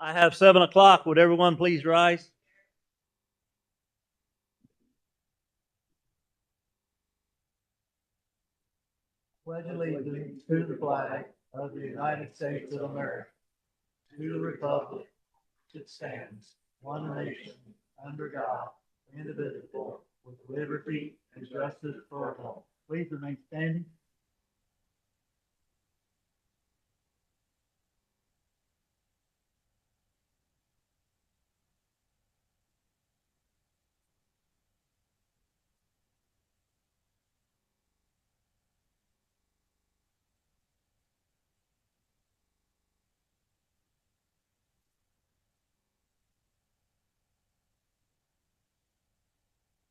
I have 7 o'clock. Would everyone please rise? Pledge allegiance to the flag of the United States of America, to the republic that stands, one nation, under God, indivisible, with liberty and justice for all. Please remain standing.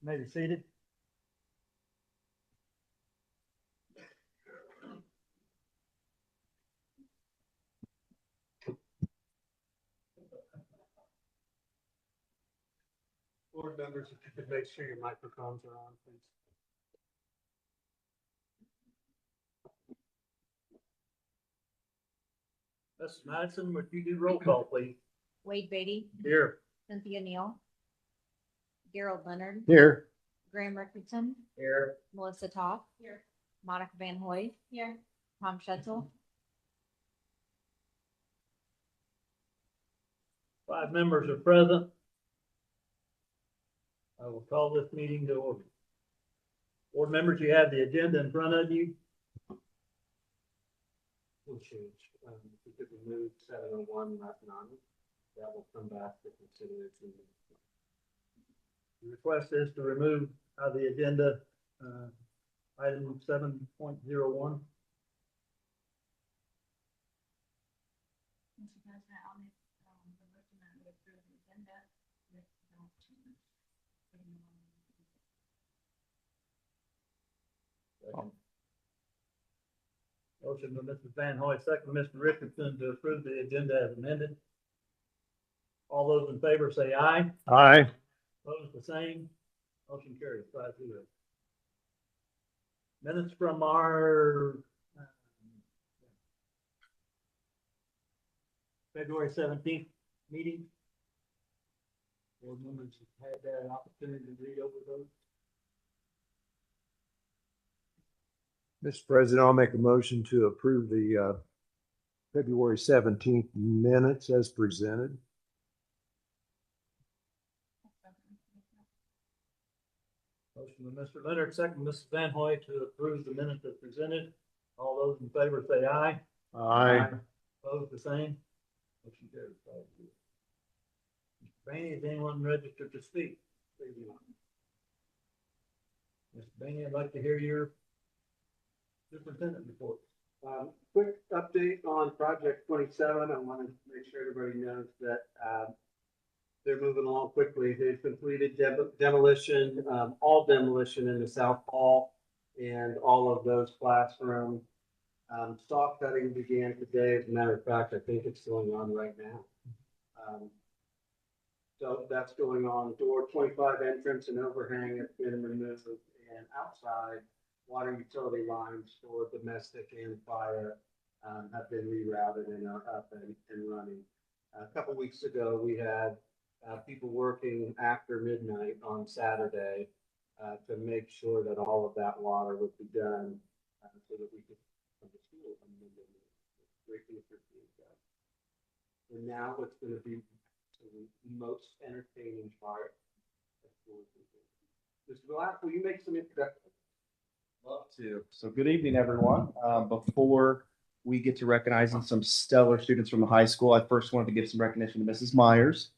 You may be seated. Board members, if you could make sure your microphones are on, please. Mrs. Madison, would you do roll call, please? Wade Beatty, Here. Cynthia Neal, Gerald Leonard, Here. Graham Richardson, Here. Melissa Toth, here, Monica Van Hoy, here, Tom Schetzel, 5 members are present. I will call this meeting to order. Board members, you have the agenda in front of you. We'll change. If you could remove 701, not none, that will come back for consideration. The request is to remove out of the agenda, item 7.01. Mr. President, I'll make the motion that we approve the agenda with no change. Motion by Mrs. Van Hoy, second by Mr. Richardson to approve the agenda as amended. All those in favor say aye. Aye. Opposed, the same. Motion carries 5-0. Minutes from our February 17th meeting. Board members have had that opportunity to read over those. Mr. President, I'll make a motion to approve the February 17th minutes as presented. Motion by Mr. Leonard, second by Mrs. Van Hoy to approve the minutes as presented. All those in favor say aye. Aye. Opposed, the same. Motion carries 5-0. Mr. Bainey, is anyone registered to speak? Mr. Bainey, I'd like to hear your superintendent report. Quick update on Project 27. I want to make sure everybody knows that they're moving along quickly. They've completed demolition, all demolition in the South Hall and all of those classrooms. Stock cutting began today. As a matter of fact, I think it's going on right now. So that's going on. Door 25 entrance and overhang has been removed, and outside water utility lines for domestic and fire have been rerouted and are up and running. A couple weeks ago, we had people working after midnight on Saturday to make sure that all of that water would be done so that we could come to school on Monday. Greatly appreciate that. And now it's going to be the most entertaining part. Mr. Black, will you make some introductions? Love to. So good evening, everyone. Before we get to recognizing some stellar students from the high school, I first wanted to give some recognition to Mrs. Myers.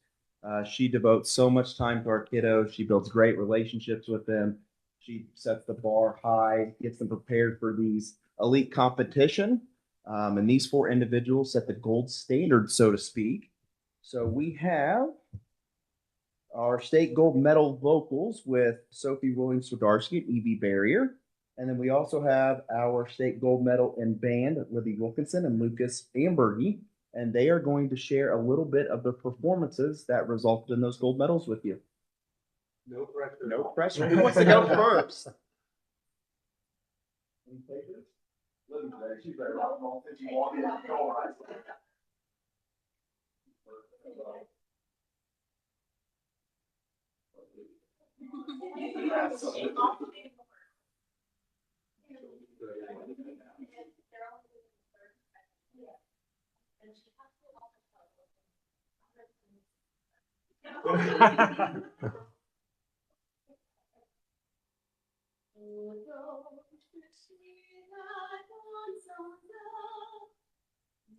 She devotes so much time to our kiddos. She builds great relationships with them. She sets the bar high, gets them prepared for these elite competition. And these 4 individuals set the gold standard, so to speak. So we have our state gold medal vocals with Sophie Williams-Swidarski and Evie Barrier. And then we also have our state gold medal in band, Libby Wilkinson and Lucas Ambergy. And they are going to share a little bit of the performances that resulted in those gold medals with you. No pressure. No pressure. Who wants to go first? Any papers? living today. She's better off going 51 in the door, right?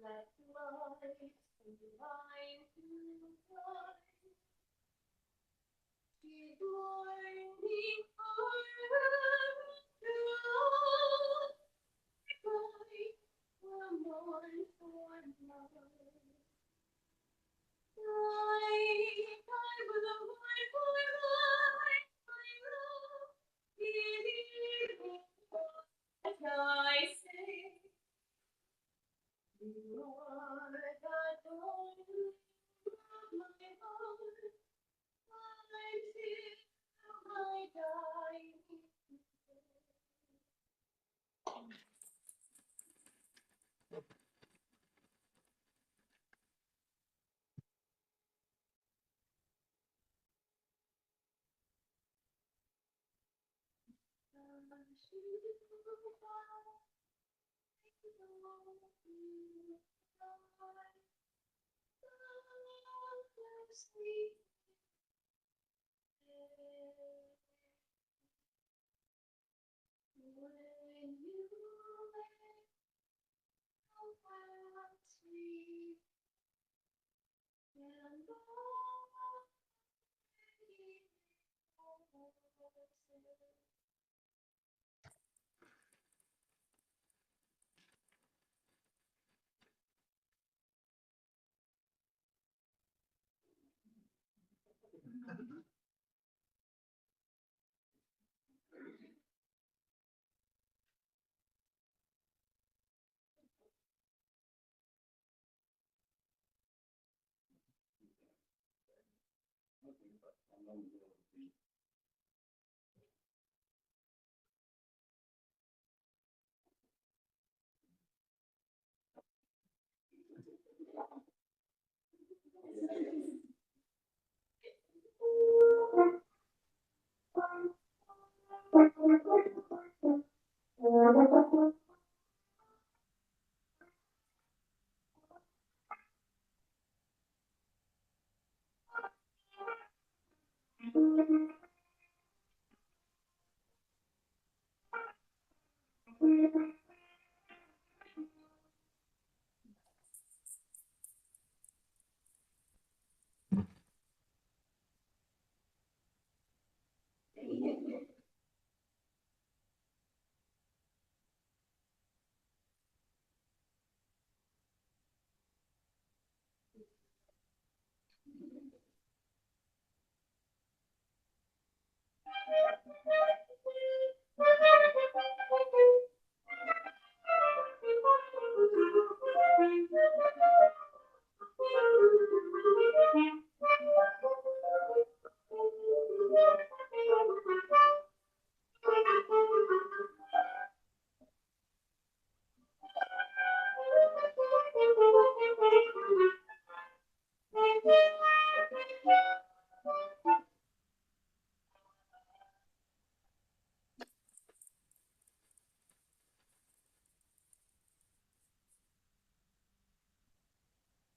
Let light divine to fly. She's morning for morn for love. I will abide for life, my love. As I say, you are the dawn of my heart, until I die. When you sleep and all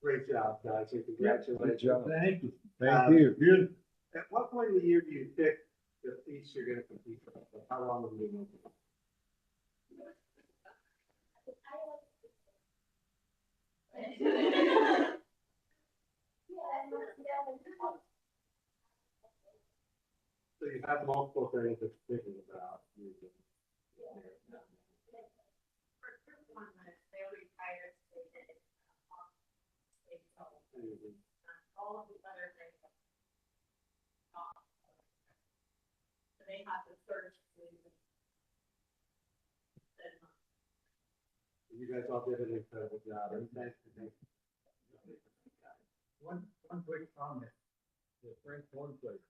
Great job, guys, and congratulations. Thank you. Um, Thank you. Good. At what point in the year do you pick the piece you're gonna compete for? How long have you been? So you have multiple things that you're thinking about. All of the other things. They have to search. You guys all did an incredible job, and thanks. One quick comment. The French corn flake.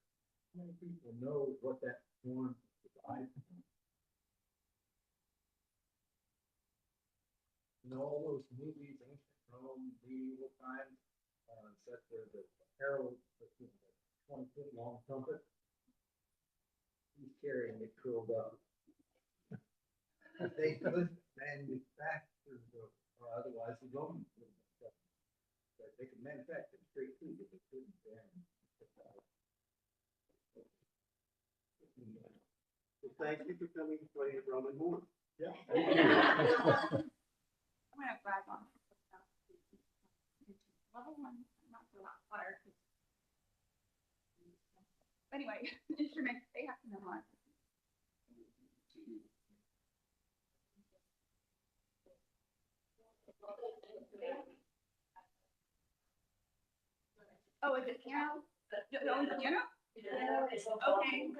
How many people know what that corn is like? You know, all those movies, ancient Rome, medieval times, set the herald, the 20-foot long trumpet. He's carrying it curled up. They could manufacture the, or otherwise the Romans couldn't have done it. But they could manufacture straight food, but they couldn't then. So thank you for coming to play the Roman horn. Yeah. I'm gonna brag on. Level 1, I'm not sure about fire. But anyway, instruments, they have to memorize. Oh, is it piano? No, it's piano? Okay,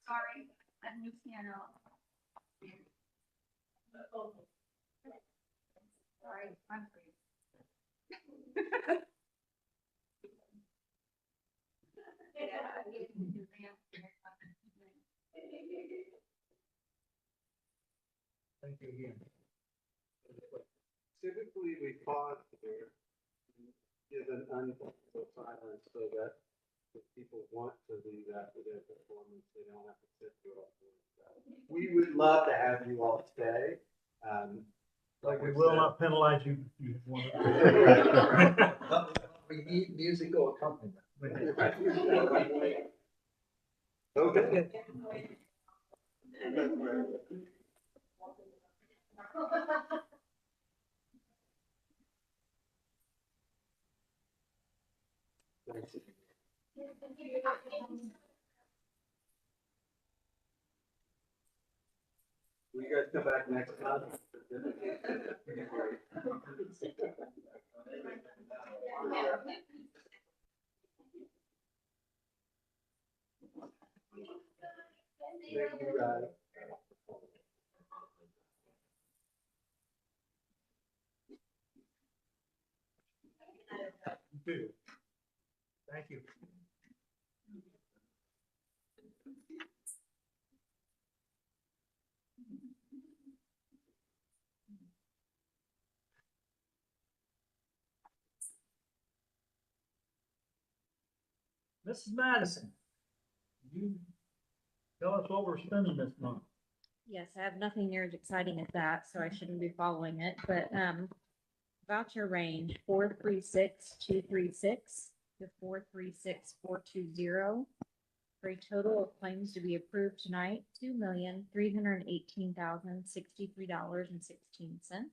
sorry, a new piano. Sorry, I'm free. Thank you again. Typically, we pause here, and give an uncomfortable silence so that if people want to leave after their performance, they don't have to sit through all of that. We would love to have you all stay. Like we will not penalize you. If you want to. We need musical accompaniment. Okay. Thanks. Will you guys come back next month? Thank you, guys. Thank you. Mrs. Madison, you tell us what we're spending this month. Yes, I have nothing near as exciting as that, so I shouldn't be following it, but, voucher range 436,236 to 436,420. For a total of claims to be approved tonight, $2,318,063.16.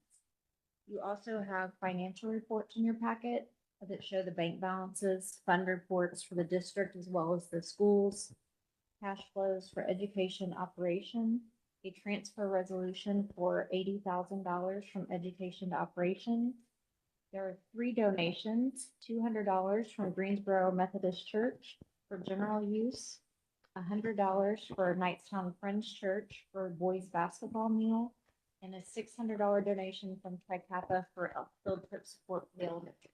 You also have financial reports in your packet that show the bank balances, fund reports for the district as well as the schools, cash flows for education operation, a transfer resolution for $80,000 from education to operations. There are 3 donations, $200 from Greensboro Methodist Church for general use, $100 for Knightstown Friends Church for boys basketball meal, and a $600 donation from Tri Kappa for a field trip support for the elementary.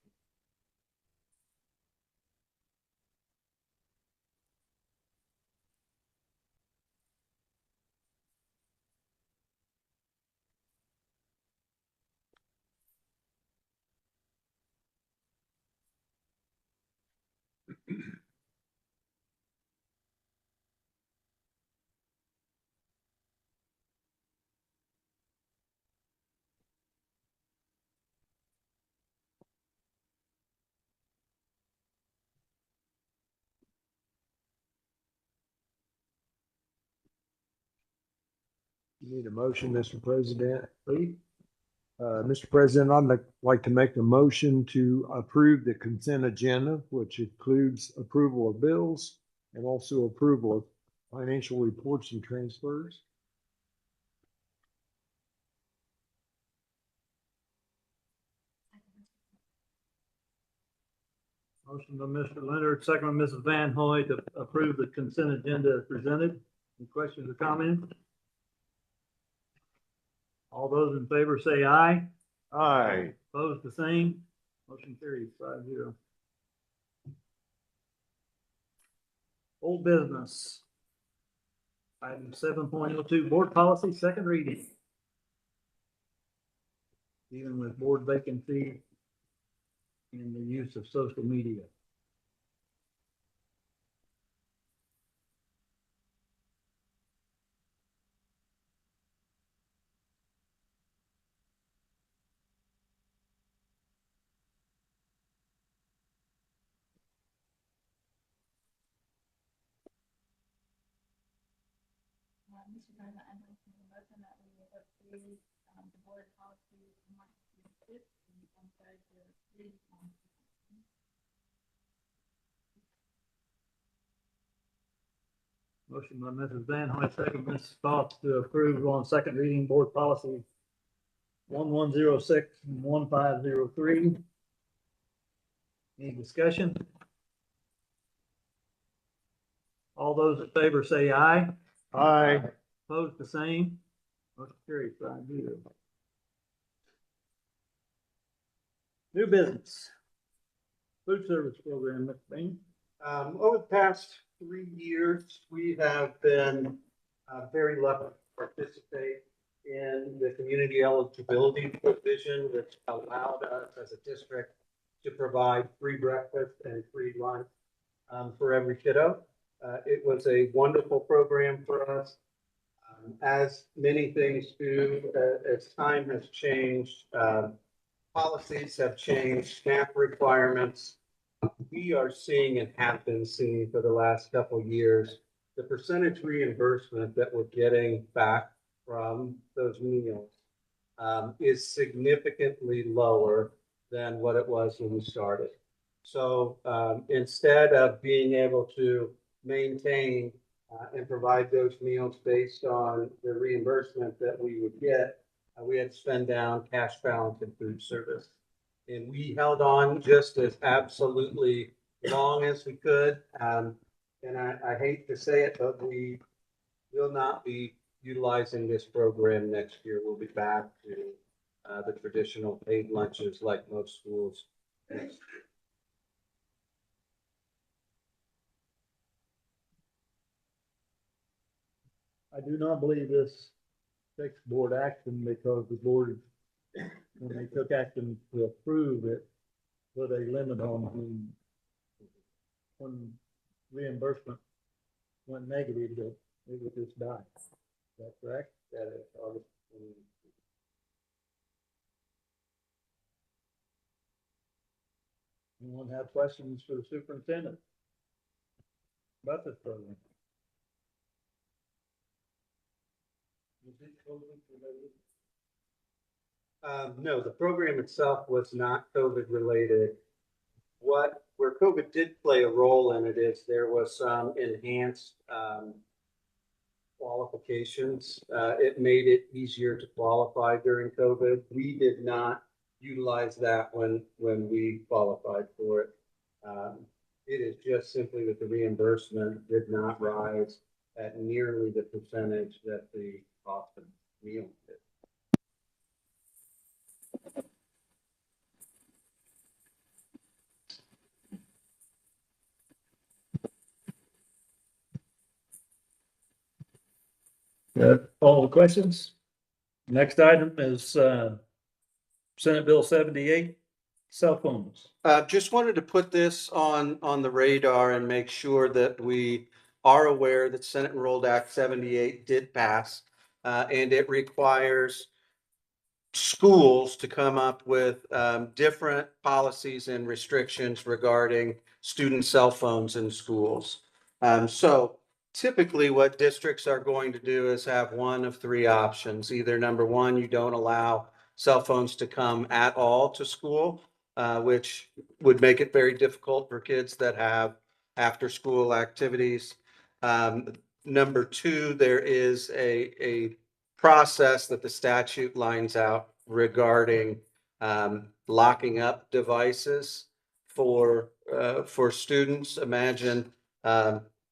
You need a motion, Mr. President, please. Mr. President, like to make a motion to approve the consent agenda, which includes approval of bills and also approval of financial reports and transfers. Motion by Mr. Leonard, second by Mrs. Van Hoy to approve the consent agenda as presented. Any questions or comments? All those in favor say aye. Aye. Opposed, the same. Motion carries 5-0. Old business. Item 7.02, board policy, second reading. dealing with board vacancy and the use of social media. Mr. President, I'd like to make a motion that we approve, the board policy one, two, six, and one, five, zero, three, Motion by Mrs. Van Hoy, second Mrs. Fox to approve on second reading board policy 1106 and 1503. Any discussion? All those in favor say aye. Aye. Opposed, the same. Motion carries 5-0. New business. Food service program, Mr. Bain. Over the past 3 years, we have been very lucky to participate in the community eligibility provision, which allowed us as a district to provide free breakfast and free lunch for every kiddo. It was a wonderful program for us. As many things do, as time has changed, policies have changed, staff requirements. We are seeing and have been seeing for the last couple of years, the percentage reimbursement that we're getting back from those meals is significantly lower than what it was when we started. So instead of being able to maintain and provide those meals based on the reimbursement that we would get, we had to spend down cash balance in food service. And we held on just as absolutely long as we could. And I hate to say it, but we will not be utilizing this program next year. We'll be back to the traditional paid lunches like most schools. I do not believe this takes board action because the board, when they took action to approve it, put a limit on when reimbursement went negative, that it would just die. Is that correct? That is August. Anyone have questions for the superintendent about this program? No, the program itself was not COVID related. Where COVID did play a role in it is there was some enhanced qualifications. It made it easier to qualify during COVID. We did not utilize that when we qualified for it. It is just simply that the reimbursement did not rise at nearly the percentage that the cost of meal did. All the questions? Next item is Senate Bill 78, cell phones. Just wanted to put this on the radar and make sure that we are aware that Senate Enrolled Act 78 did pass. And it requires schools to come up with different policies and restrictions regarding student cell phones in schools. So typically what districts are going to do is have one of three options. Either number one, you don't allow cell phones to come at all to school, which would make it very difficult for kids that have after school activities. Number two, there is a process that the statute lines out regarding locking up devices for students. Imagine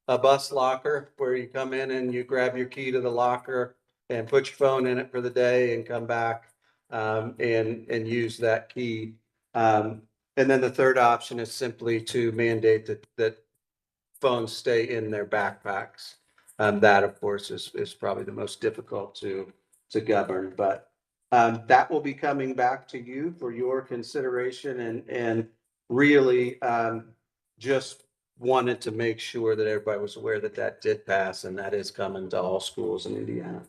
a bus locker where you come in and you grab your key to the locker and put your phone in it for the day and come back and use that key. And then the third option is simply to mandate that phones stay in their backpacks. That, of course, is probably the most difficult to govern, but That will be coming back to you for your consideration and really, just wanted to make sure that everybody was aware that that did pass and that is coming to all schools in Indiana.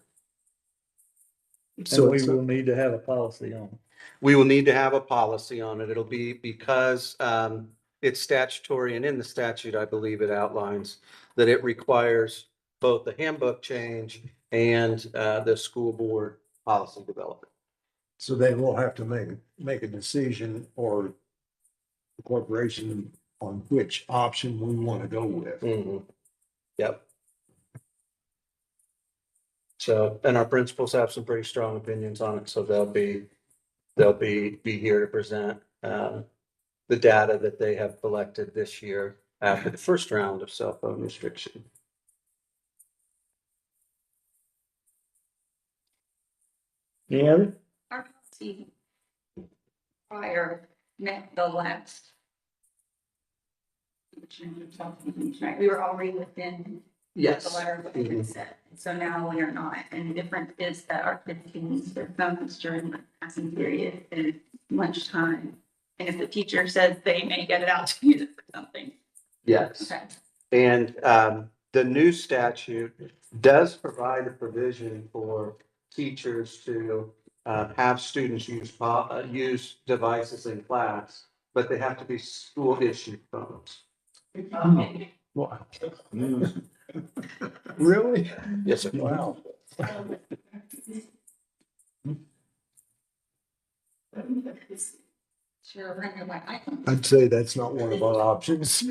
So we will need to have a policy on it. We will need to have a policy on it. It'll be because it's statutory and in the statute, I believe it outlines that it requires both the handbook change and the school board policy development. So then we'll have to make a decision or the corporation on which option we want to go with. Mhm. Yep. So, and our principals have some pretty strong opinions on it, so they'll be here to present the data that they have collected this year after the first round of cell phone restriction. Any other? Our policy prior met the last. Right, we were already within the letter of what we had said, so now we are not, and the difference is that our kids can use their phones during the passing period and lunchtime. And if the teacher says they may get it out to use it for something, Yes. okay. And the new statute does provide a provision for teachers to have students use devices in class, but they have to be school issued phones. Wow. Really? Yes, sir. Wow. Sure, bring your mic. I'd say that's not one of our options.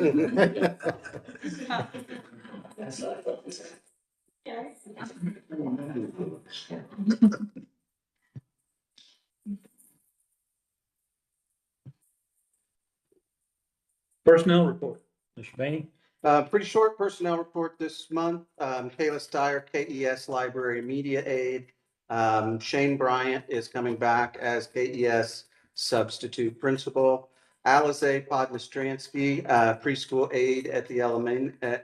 Personnel report. Mr. Bainey? Pretty short personnel report this month. Kayla Steyer, KES Library Media Aide. Shane Bryant is coming back as KES Substitute Principal. Alize Podnostransky, Preschool Aide at the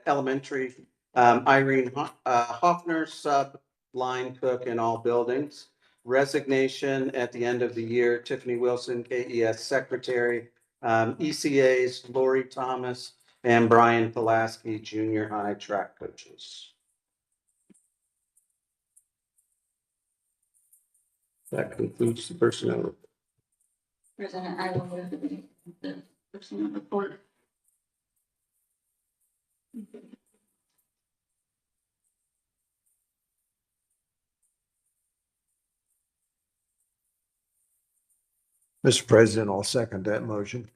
elementary. Irene Hoffner, Sub Line Cook in all buildings. Resignation at the end of the year, Tiffany Wilson, KES Secretary. ECAs, Lori Thomas, and Brian Pulaski, junior high track coaches. That concludes the personnel report. President, I will move the personnel report. Mr. President, I'll second that motion.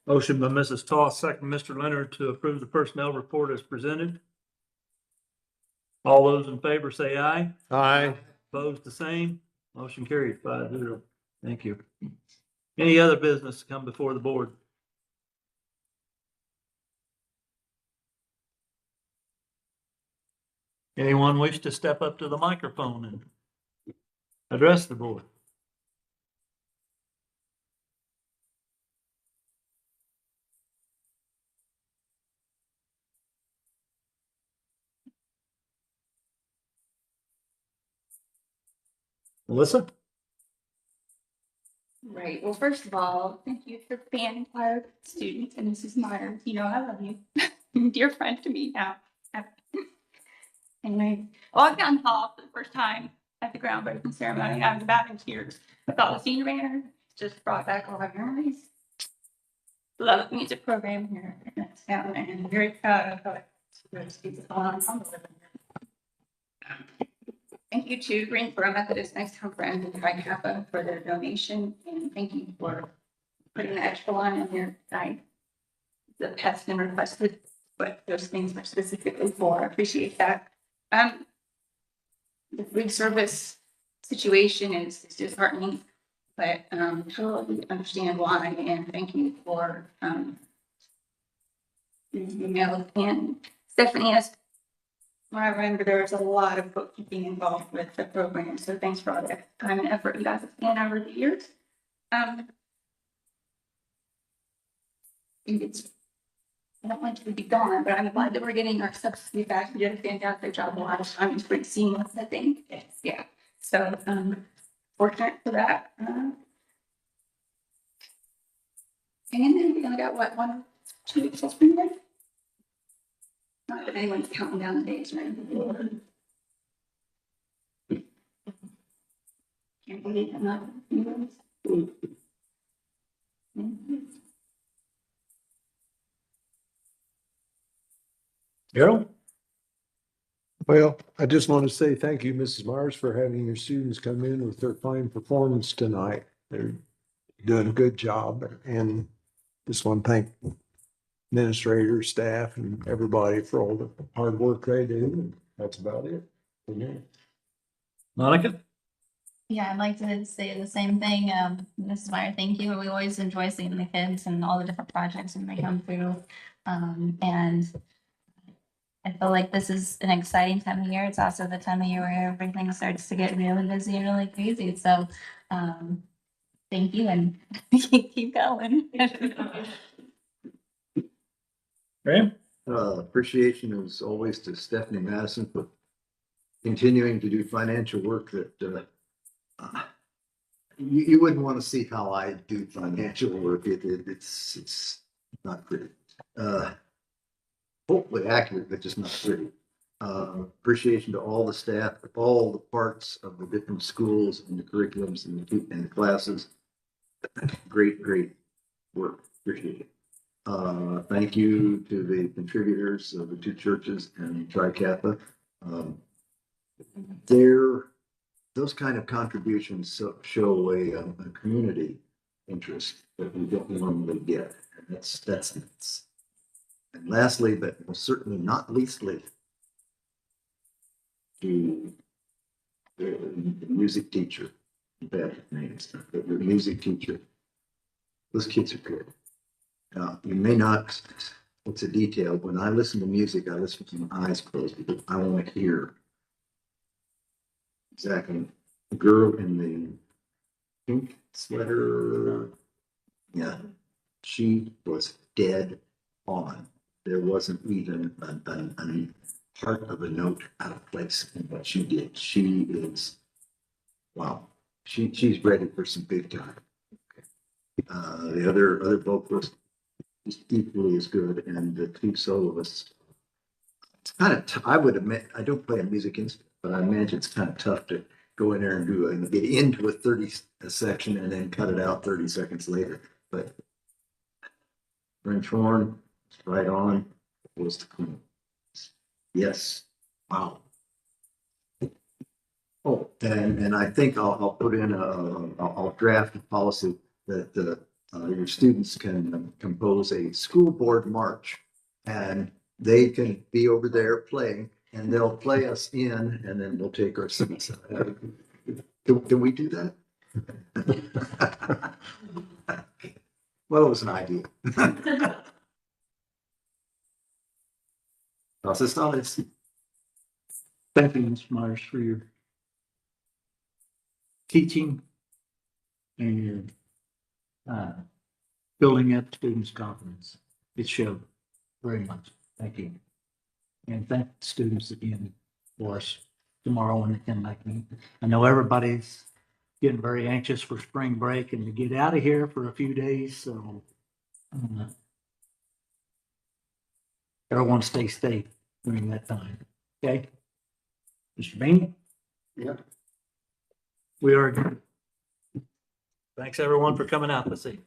Motion by Mrs. Toss, second Mr. Leonard to approve the personnel report as presented. All those in favor say aye. Aye. Opposed, the same. Motion carried 5-0. Thank you. Any other business to come before the board? Anyone wish to step up to the microphone and address the board? Melissa? Right, well, first of all, thank you for band and choir students and Mrs. Myers, you know, I love you. Dear friend to me now. Anyway, walked down the hall for the first time at the groundbreaking ceremony. I was about in tears. I thought the senior banner just brought back all my memories. Love the music program here. And I'm very proud of what it's on. Thank you to Greensboro Methodist Next Home Friends and Tri Kappa for their donation, and thank you for putting the extra line in here tonight. The past and requested, but those things were specifically for. I appreciate that. The food service situation is disheartening, but totally understand why, and thank you for email. And Stephanie asked, when I remember, there was a lot of bookkeeping involved with the program, so thanks for all that time and effort you guys have spent over the years. I don't want to be gone, but I'm glad that we're getting our subsidy back. We did a fantastic job a lot of time. It's pretty seamless, I think. Yeah. So, fortunate for that. And then we only got what, 2 weeks till spring break? Not that anyone's counting down the days, right? Can't believe I'm not. Harold? Well, I just want to say thank you, Mrs. Myers, for having your students come in with their fine performance tonight. They're doing a good job, and just want to thank administrators, staff, and everybody for all the hard work they do. That's about it for me. Monica? Yeah, I'd like to say the same thing. Mrs. Meyer, thank you. We always enjoy seeing the kids and all the different projects when they come through. And I feel like this is an exciting time of year. It's also the time of year where everything starts to get really busy and really crazy. So, thank you and keep going. Graham? Appreciation is always to Stephanie Madison for continuing to do financial work that you wouldn't want to see how I do financial work. It's not pretty. Hopefully accurate, but just not pretty. Appreciation to all the staff, all the parts of the different schools and the curriculums and the classes. Great work. Appreciate it. Thank you to the contributors of the 2 churches and Tri Kappa. Those kind of contributions show a community interest that we don't normally get. And that's nice. And lastly, but most certainly not leastly, to the music teacher, bad names, but the music teacher. Those kids are good. You may not, it's a detail. When I listen to music, I listen with my eyes closed because I want to hear exactly the girl in the pink sweater. Yeah, she was dead on. There wasn't even a part of a note out of place in what she did. She is, wow, she's ready for some big time. The other vocalist is equally as good, and the 2 soloists. It's kind of, I would admit, I don't play a music instrument, but I imagine it's kind of tough to go in there and get into a 30 section and then cut it out 30 seconds later. But French horn, right on, was the queen. Yes, wow. Oh, and I think I'll put in I'll draft a policy that your students can compose a school board march, and they can be over there playing, and they'll play us in, and then we'll take our seats. Can we do that? Well, it was an idea. Thank you, Mr. Myers, for your teaching and your building up students' confidence. It showed very much. Thank you. And thank the students again for us tomorrow when they come back in. I know everybody's getting very anxious for spring break and to get out of here for a few days, so everyone stay safe during that time. Okay? Mr. Bean? Yeah. We are. Thanks, everyone, for coming out this evening.